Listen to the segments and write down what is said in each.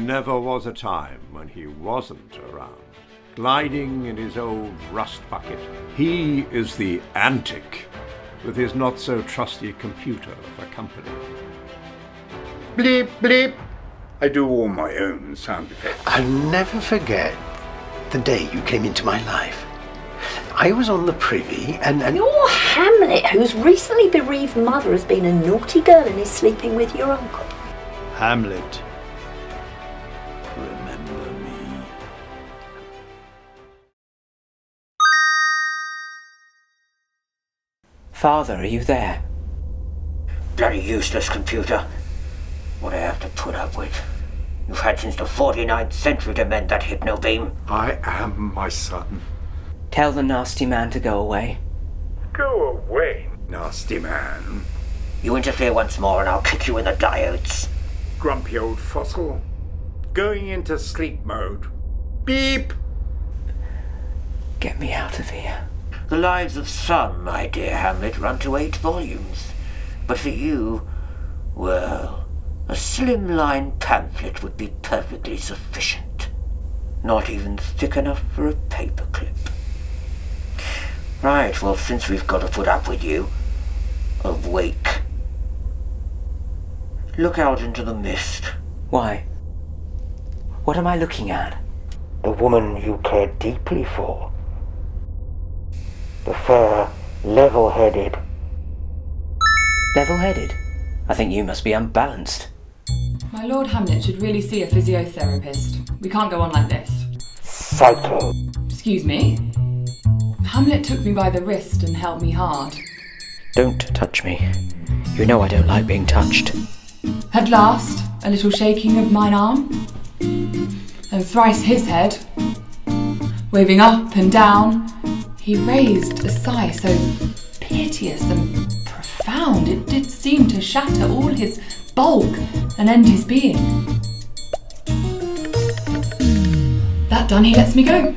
never was a time when he wasn't around. Gliding in his old rust bucket, he is the ANTIC, with his not-so-trusty computer for company. Bleep, bleep. I do all my own sound effects. I'll never forget the day you came into my life. I was on the privy and... You're Hamlet, whose recently bereaved mother has been a naughty girl and is sleeping with your uncle. Hamlet, remember me. Father, are you there? Bloody useless computer. What I have to put up with. You've had since the 49th century to mend that hypno-beam. I am my son. Tell the nasty man to go away. Go away, nasty man. You interfere once more and I'll kick you in the diodes. Grumpy old fossil. Going into sleep mode. Beep! Get me out of here. The lives of some, my dear Hamlet, run to 8 volumes. But for you, well, a slimline pamphlet would be perfectly sufficient. Not even thick enough for a paperclip. Right, well, since we've got to put up with you, awake. Look out into the mist. Why? What am I looking at? The woman you cared deeply for. The fair, level-headed. Level-headed? I think you must be unbalanced. My Lord Hamlet should really see a physiotherapist. We can't go on like this. Psycho. Excuse me? Hamlet took me by the wrist and held me hard. Don't touch me. You know I don't like being touched. At last, a little shaking of mine arm, and thrice his head. Waving up and down, he raised a sigh so piteous and profound it did seem to shatter all his bulk and end his being. That done, he lets me go.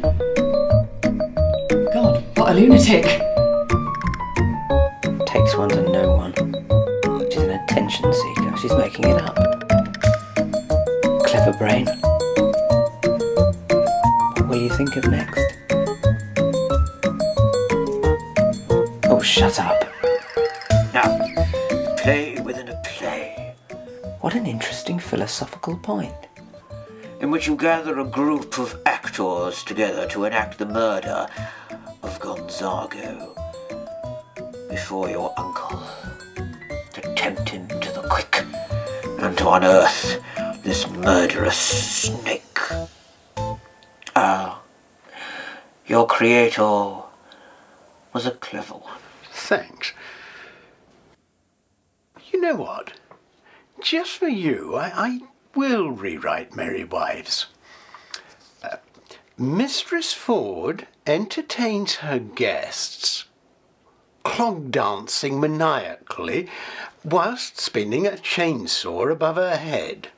God, what a lunatic. Takes one to know one. She's an attention seeker. She's making it up. Clever brain. What will you think of next? Oh, shut up. Now, play within a play. What an interesting philosophical point. In which you gather a group of actors together to enact the murder of Gonzago before your uncle, to tempt him to the quick and to unearth this murderous snake. Your creator was a clever one. Thanks. You know what? Just for you, I will rewrite Merry Wives. Mistress Ford entertains her guests, clog dancing maniacally whilst spinning a chainsaw above her head,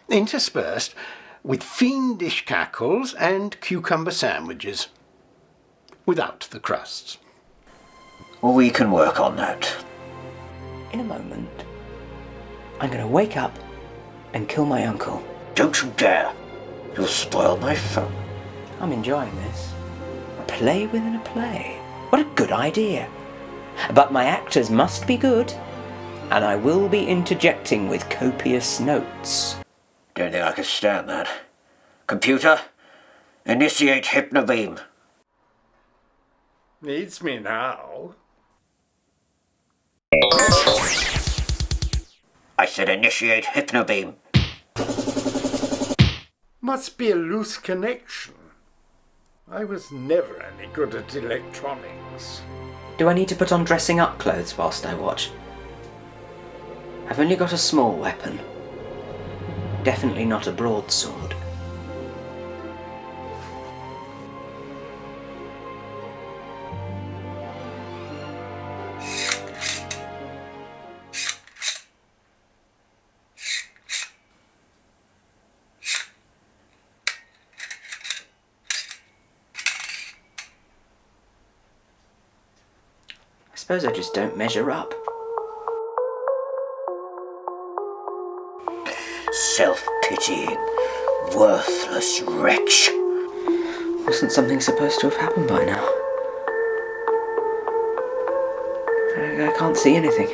interspersed with fiendish cackles and cucumber sandwiches, without the crusts. We can work on that. In a moment, I'm going to wake up and kill my uncle. Don't you dare. You'll spoil my fun. I'm enjoying this. Play within a play. What a good idea. But my actors must be good, and I will be interjecting with copious notes. Don't think I can stand that. Computer, initiate hypnobeam. Needs me now. I said initiate hypnobeam. Must be a loose connection. I was never any good at electronics. Do I need to put on dressing up clothes whilst I watch? I've only got a small weapon. Definitely not a broadsword. I suppose I just don't measure up. Self-pitying, worthless wretch. Wasn't something supposed to have happened by now? I can't see anything.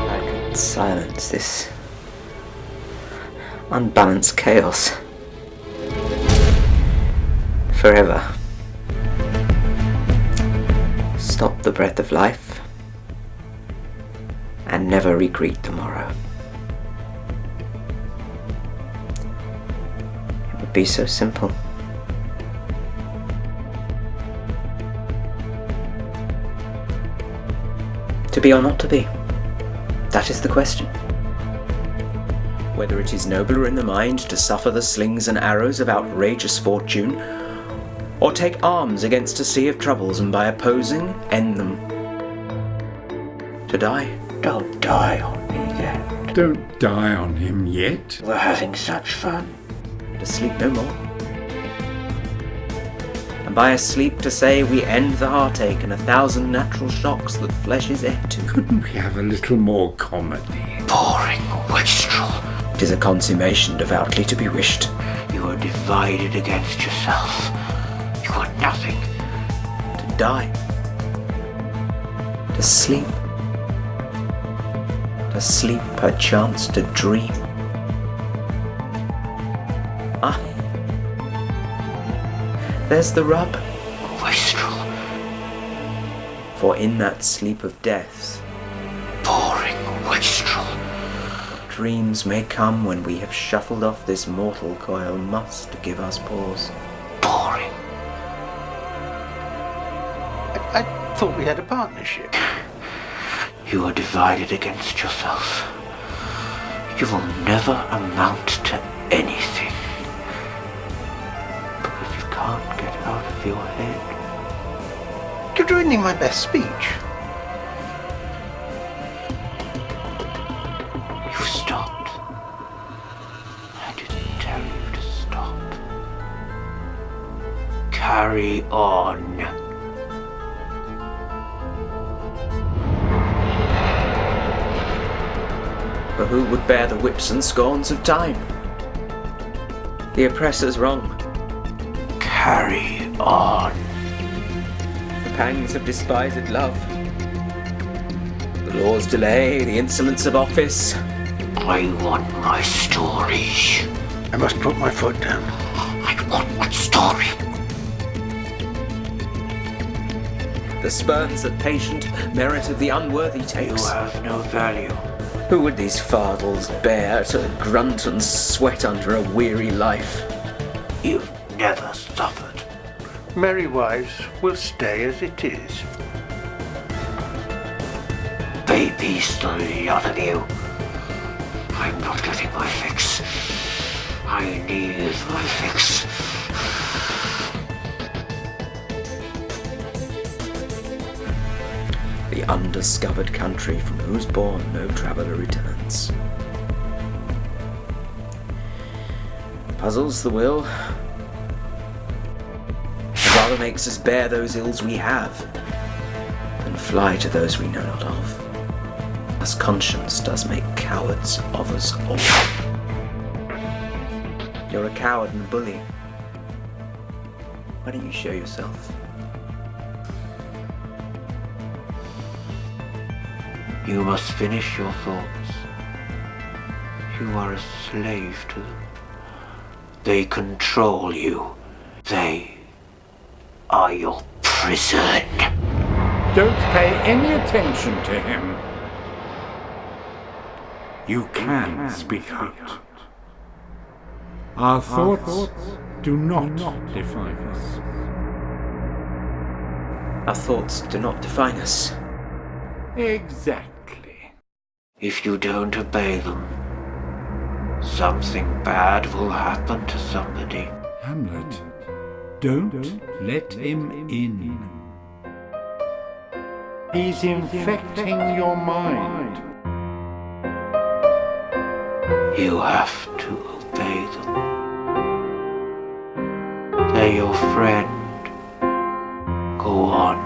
I could silence this unbalanced chaos forever. Stop the breath of life and never regret tomorrow. It would be so simple. To be or not to be? That is the question. Whether it is nobler in the mind to suffer the slings and arrows of outrageous fortune, or take arms against a sea of troubles and by opposing end them. To die? Don't die on me yet. Don't die on him yet. We're having such fun. To sleep no more. And by a sleep to say we end the heartache and 1,000 natural shocks that flesh is heir to. Couldn't we have a little more comedy? Boring wastrel. 'Tis a consummation devoutly to be wished. You are divided against yourself. You are nothing. To die. To sleep. To sleep, perchance to dream. Aye. There's the rub. Wastrel. For in that sleep of death, Boring wastrel. dreams may come when we have shuffled off this mortal coil must give us pause. Boring. I thought we had a partnership. You are divided against yourself. You will never amount to anything. Because you can't get out of your head. You're ruining my best speech. You stopped. I didn't tell you to stop. Carry on. For who would bear the whips and scorns of time? The oppressor's wrong. Carry on. The pangs of despised love. The law's delay, the insolence of office. I want my story. I must put my foot down. I want my story. The spurns that patient merit of the unworthy You takes. have no value. Who would these fardels bear to grunt and sweat under a weary life? You've never suffered. Merry wives will stay as it is. Baby's the lot of you. I'm not getting my fix. I need my fix. The undiscovered country from whose bourne no traveller returns. Puzzles the will, and rather makes us bear those ills we have, than fly to those we know not of, as conscience does make cowards of us all. You're a coward and a bully. Why don't you show yourself? You must finish your thoughts. You are a slave to them. They control you. They are your prison. Don't pay any attention to him. You can speak out. Our thoughts do not define us. Our thoughts do not define us. Exactly. If you don't obey them, something bad will happen to somebody. Hamlet, don't let him in. He's infecting your mind. You have to obey them. play your friend. Go on.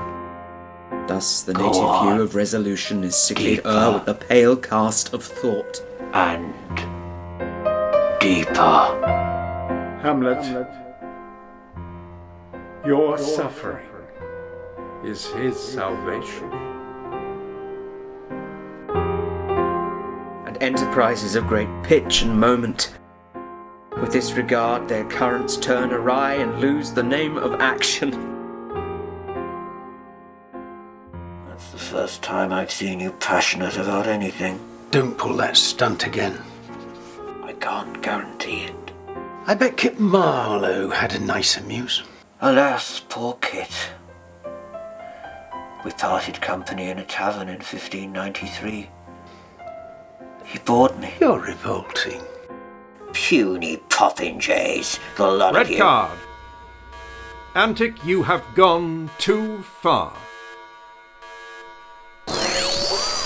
Thus the Go native on. hue of resolution is sicklied Deeper. o'er with the pale cast of thought. And deeper. Hamlet, your suffering is his salvation. And enterprises of great pitch and moment. With this regard their currents turn awry and lose the name of action. That's the first time I've seen you passionate about anything. Don't pull that stunt again. I can't guarantee it. I bet Kit Marlowe had a nicer muse. Alas, poor Kit. We parted company in a tavern in 1593. He bored me. You're revolting. Puny popinjays, the lot Red of you. card. Antic, you have gone too far.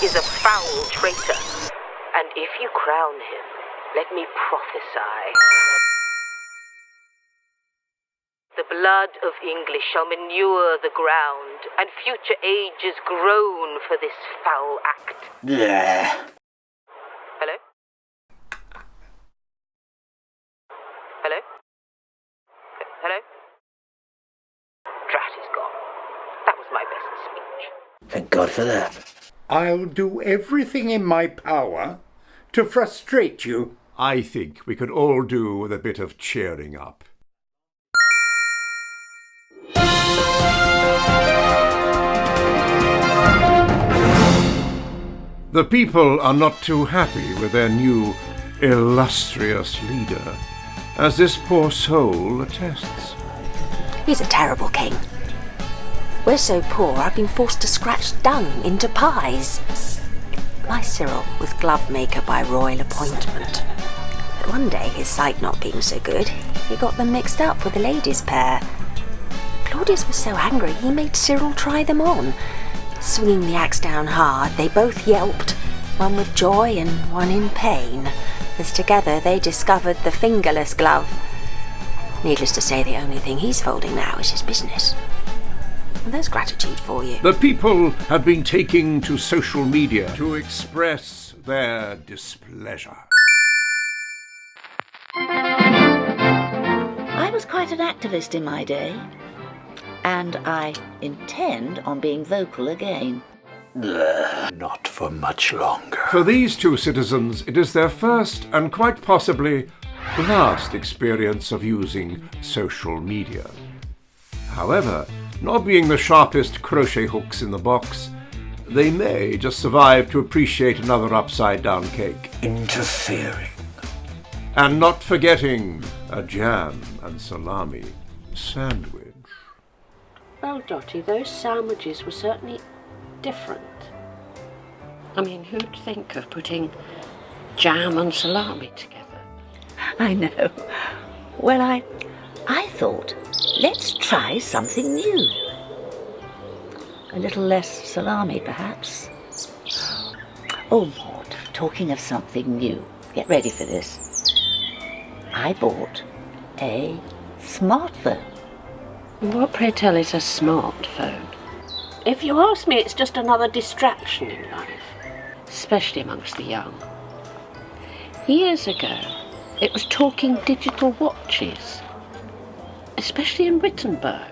Is a foul traitor, and if you crown him, let me prophesy. The blood of English shall manure the ground, and future ages groan for this foul act. Bleh. Hello? Hello? Hello? Drat is gone. That was my best speech. Thank God for that. I'll do everything in my power to frustrate you. I think we could all do with a bit of cheering up. The people are not too happy with their new illustrious leader, as this poor soul attests. He's a terrible king. We're so poor I've been forced to scratch dung into pies. My Cyril was glove maker by royal appointment. But one day, his sight not being so good, he got them mixed up with a ladies' pair. Claudius was so angry he made Cyril try them on. Swinging the axe down hard, they both yelped, one with joy and one in pain, as together they discovered the fingerless glove. Needless to say, the only thing he's folding now is his business. And there's gratitude for you. The people have been taking to social media to express their displeasure. I was quite an activist in my day, and I intend on being vocal again. Not for much longer. For these two citizens, it is their first and quite possibly last experience of using social media. However, not being the sharpest crochet hooks in the box, they may just survive to appreciate another upside-down cake. Interfering. And not forgetting a jam and salami sandwich. Well, Dottie, those sandwiches were certainly different. I mean, who'd think of putting jam and salami together? I know. Well, I thought, let's try something new. A little less salami, perhaps. Oh, Lord, talking of something new, get ready for this. I bought a smartphone. What, pray tell, is a smartphone? If you ask me, it's just another distraction in life, especially amongst the young. Years ago, it was talking digital watches, especially in Wittenberg.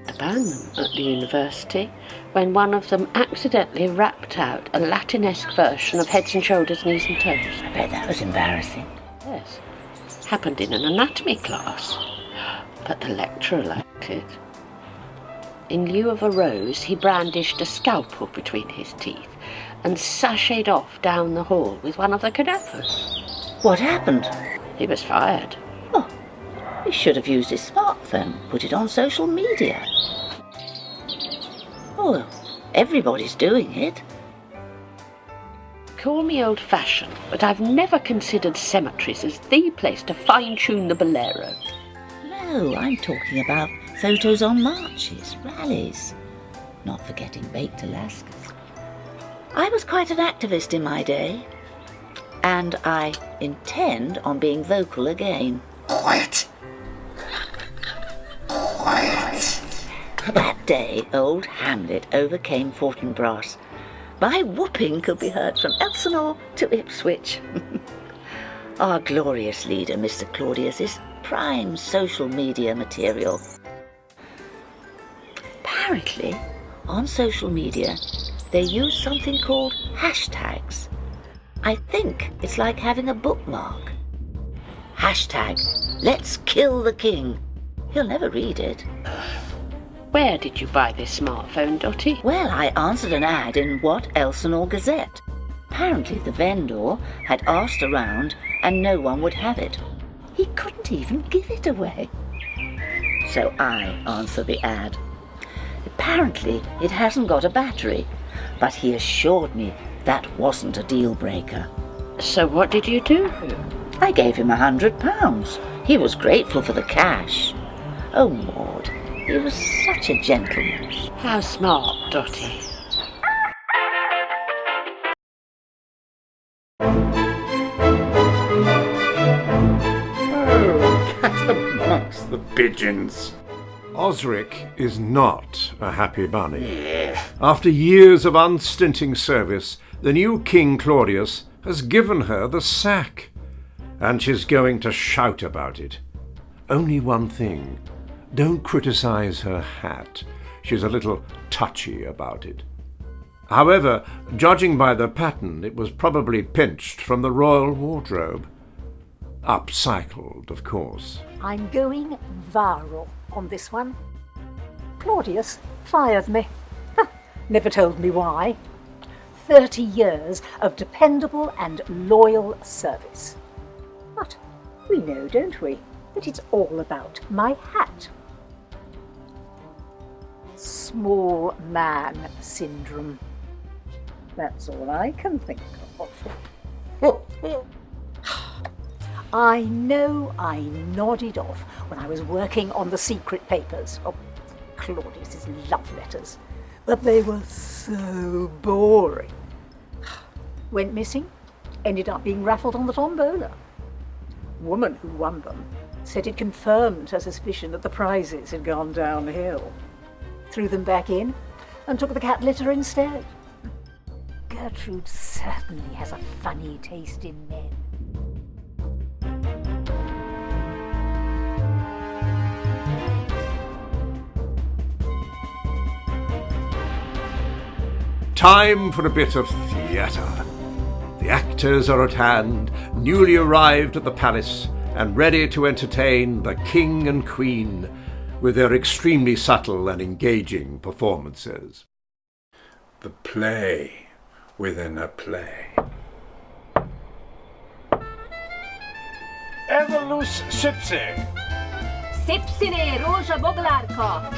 I banned them at the university when one of them accidentally rapped out a Latin-esque version of Heads and Shoulders, Knees and Toes. I bet that was embarrassing. Yes, happened in an anatomy class, but the lecturer liked it. In lieu of a rose, he brandished a scalpel between his teeth and sashayed off down the hall with one of the cadavers. What happened? He was fired. Oh, he should have used his smartphone, put it on social media. Oh, everybody's doing it. Call me old-fashioned, but I've never considered cemeteries as the place to fine-tune the bolero. No, I'm talking about photos on marches, rallies, not forgetting baked Alaskas. I was quite an activist in my day, and I intend on being vocal again. Quiet. That day, old Hamlet overcame Fortinbras. My whooping could be heard from Elsinore to Ipswich. Our glorious leader, Mr. Claudius, is prime social media material. Apparently, on social media, they use something called hashtags. I think it's like having a bookmark. Hashtag, let's kill the king. He'll never read it. Where did you buy this smartphone, Dotty? Well, I answered an ad in What Elsinore Gazette. Apparently the vendor had asked around and no one would have it. He couldn't even give it away. So I answered the ad. Apparently it hasn't got a battery, but he assured me that wasn't a deal breaker. So what did you do? I gave him £100. He was grateful for the cash. Oh, Maud, he was such a gentleman. How smart, Dotty. Oh, cat amongst the pigeons. Osric is not a happy bunny. After years of unstinting service, the new King Claudius has given her the sack, and she's going to shout about it. Only one thing, don't criticise her hat. She's a little touchy about it. However, judging by the pattern, it was probably pinched from the royal wardrobe. Upcycled, of course. I'm going viral on this one. Claudius fired me. Never told me why. 30 years of dependable and loyal service. But we know, don't we, that it's all about my hat. Small man syndrome. That's all I can think of. I know I nodded off when I was working on the secret papers of Claudius's love letters, but they were so boring. Went missing, ended up being raffled on the tombola. Woman who won them said it confirmed her suspicion that the prizes had gone downhill. Threw them back in and took the cat litter instead. Gertrude certainly has a funny taste in men. Time for a bit of theatre. The actors are at hand, newly arrived at the palace, and ready to entertain the king and queen with their extremely subtle and engaging performances. The play within a play. Evolus Sipsi. Sipsine roja boglarka.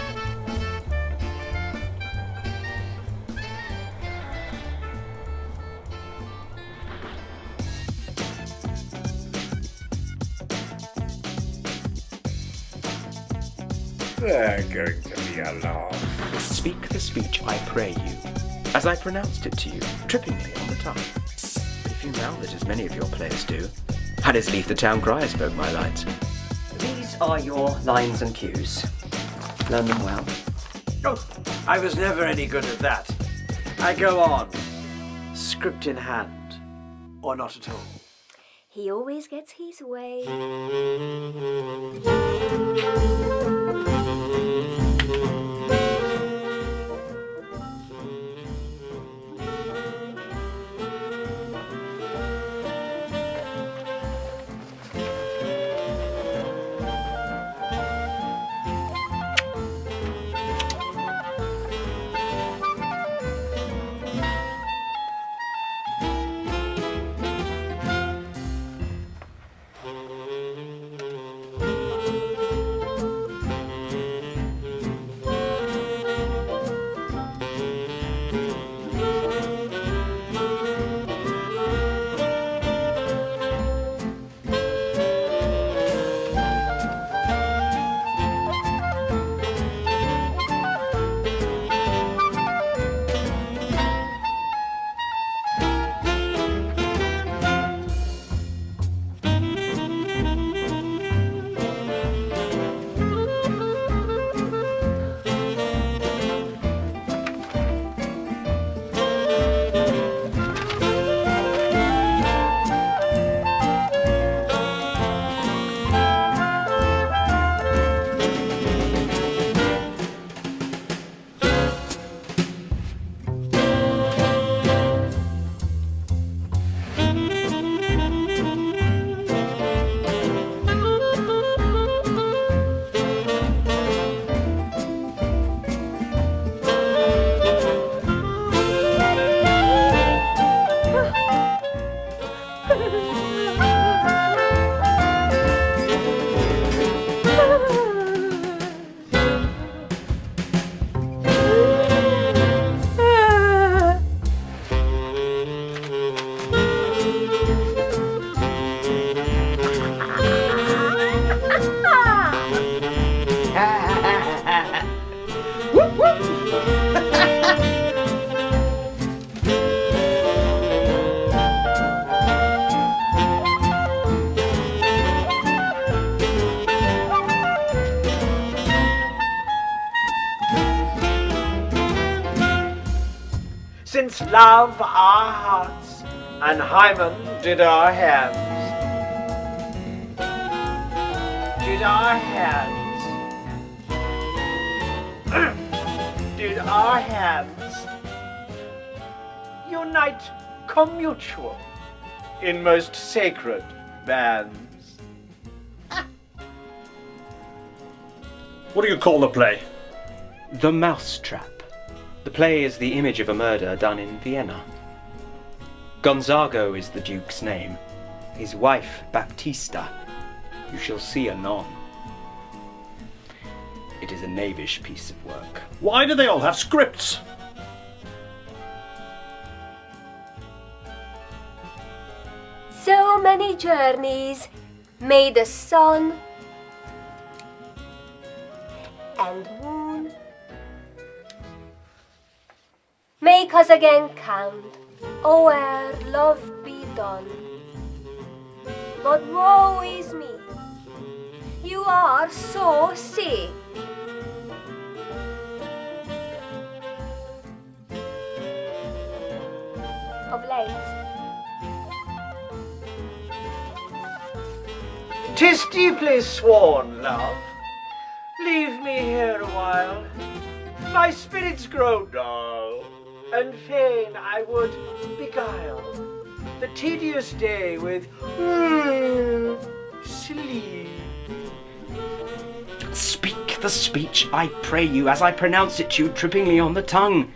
They're going to be a laugh. Speak the speech, I pray you, as I pronounced it to you, trippingly on the tongue. But if you mouth it as many of your players do, I'd as leave the town crier spoke my lines. These are your lines and cues. Learn them well. Oh, I was never any good at that. I go on, script in hand, or not at all. He always gets his way. since love our hearts, and hymen did our hands. Did our hands. Did our hands unite commutual in most sacred bands. What do you call the play? The Mousetrap. The play is the image of a murder done in Vienna. Gonzago is the Duke's name. His wife, Baptista, you shall see anon. It is a knavish piece of work. Why do they all have scripts? So many journeys may the sun and moon make us again count, oh, ere love be done. But woe is me, you are so sick. Of late, 'tis deeply sworn, love. Leave me here a while. My spirits grow dull, and fain I would beguile the tedious day with sleep. Speak the speech, I pray you, as I pronounce it to you trippingly on the tongue.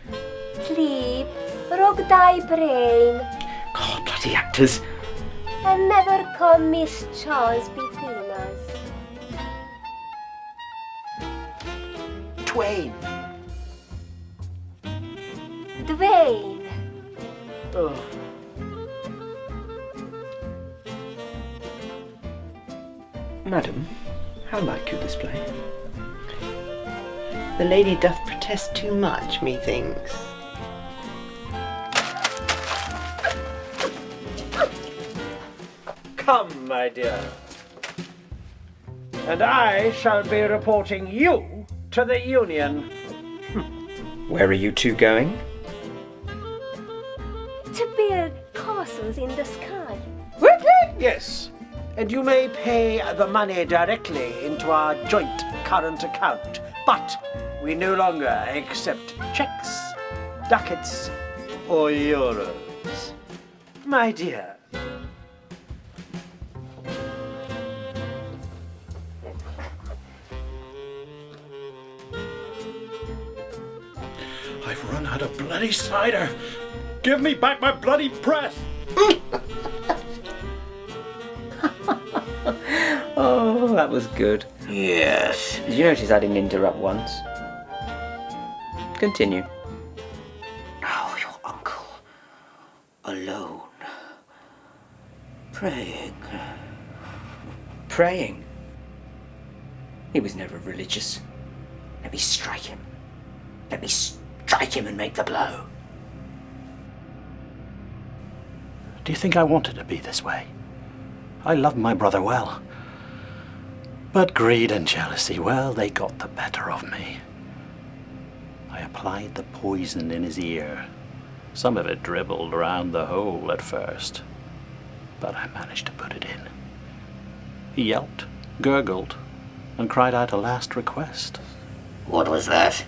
sleep, rock thy brain, God, bloody actors. and never come mischance between us. Twain. Dwayne, Oh. Madam, how like you this play? The lady doth protest too much, methinks. Come, my dear. And I shall be reporting you to the Union. Where are you two going? to build castles in the sky. Yes, and you may pay the money directly into our joint current account, but we no longer accept checks, ducats, or euros. My dear. I've run out of bloody cider. Give me back my bloody press. Oh, that was good. Yes. Did you notice I didn't interrupt once? Continue. Now your uncle, alone, praying. Praying? He was never religious. Let me strike him. Let me strike him and make the blow. Do you think I wanted to be this way? I loved my brother well. But greed and jealousy, well, they got the better of me. I applied the poison in his ear. Some of it dribbled round the hole at first, but I managed to put it in. He yelped, gurgled, and cried out a last request. What was that?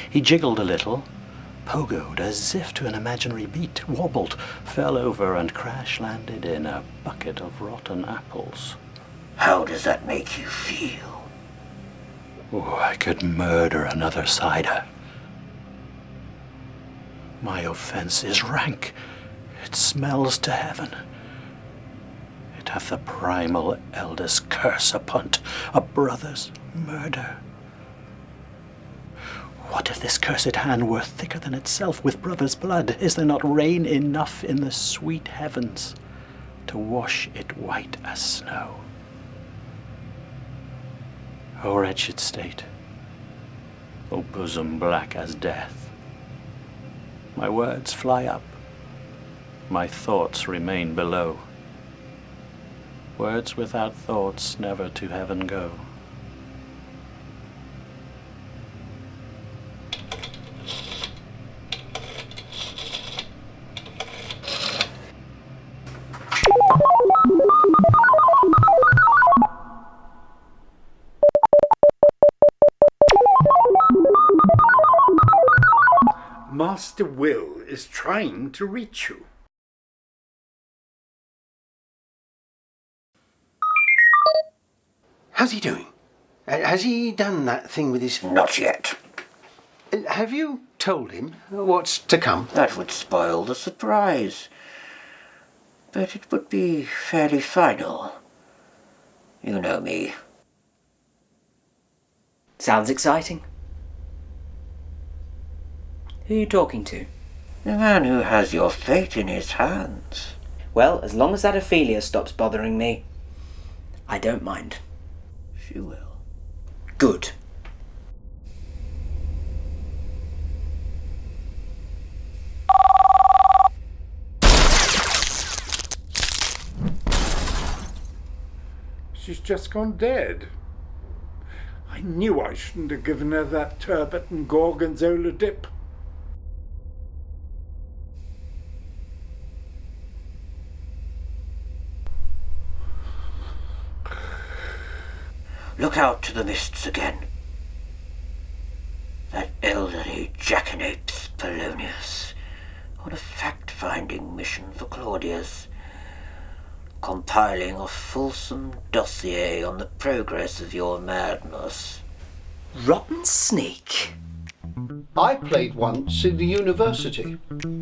He jiggled a little, pogoed as if to an imaginary beat, wobbled, fell over, and crash-landed in a bucket of rotten apples. How does that make you feel? Oh, I could murder another cider. My offence is rank. It smells to heaven. It hath the primal eldest curse upon't, a brother's murder. What if this cursed hand were thicker than itself with brother's blood? Is there not rain enough in the sweet heavens to wash it white as snow? O wretched state, O bosom black as death, my words fly up, my thoughts remain below. Words without thoughts never to heaven go. Master Will is trying to reach you. How's he doing? Has he done that thing with his... Not yet. Have you told him what's to come? That would spoil the surprise. But it would be fairly final. You know me. Sounds exciting. Who are you talking to? The man who has your fate in his hands. Well, as long as that Ophelia stops bothering me, I don't mind. She will. Good. She's just gone dead. I knew I shouldn't have given her that turbot and gorgonzola dip. Look out to the mists again. That elderly jackanapes Polonius on a fact-finding mission for Claudius, compiling a fulsome dossier on the progress of your madness. Rotten sneak. I played once in the university.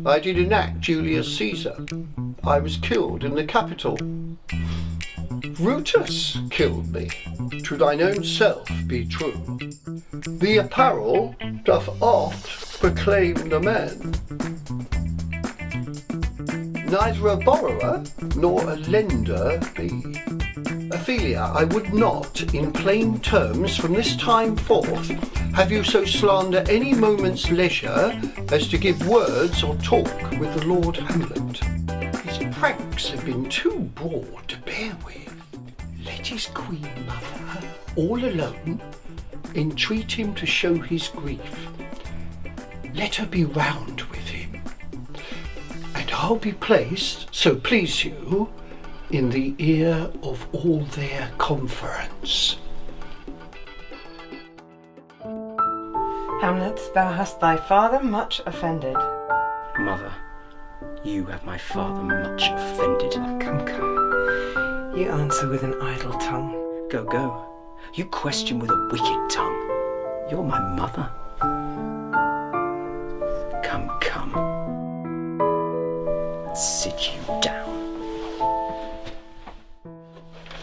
I did enact Julius Caesar. I was killed in the Capitol. Brutus killed me. To thine own self be true. The apparel doth oft proclaim the man. Neither a borrower nor a lender be. Ophelia, I would not, in plain terms, from this time forth, have you so slander any moment's leisure as to give words or talk with the Lord Hamlet. His pranks have been too broad to bear with. Let his queen mother, all alone, entreat him to show his grief. Let her be round with him, and I'll be placed, so please you, in the ear of all their conference. Hamlet, thou hast thy father much offended. Mother, you have my father much offended. Come, come. You answer with an idle tongue. Go, go. You question with a wicked tongue. You're my mother. Come, come. Sit you down.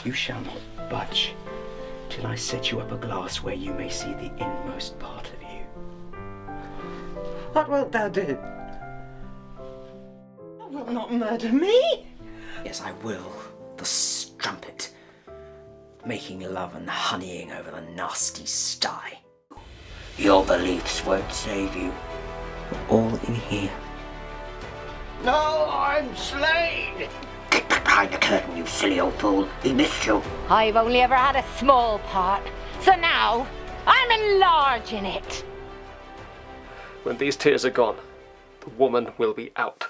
You shall not budge till I set you up a glass where you may see the inmost part of you. What wilt thou do? Thou wilt not murder me? Yes, I will. The strumpet. Making love and honeying over the nasty sty. Your beliefs won't save you. We're all in here. No, I'm slain! Get back behind the curtain, you silly old fool. He missed you. I've only ever had a small part, so now I'm enlarging it. When these tears are gone, the woman will be out.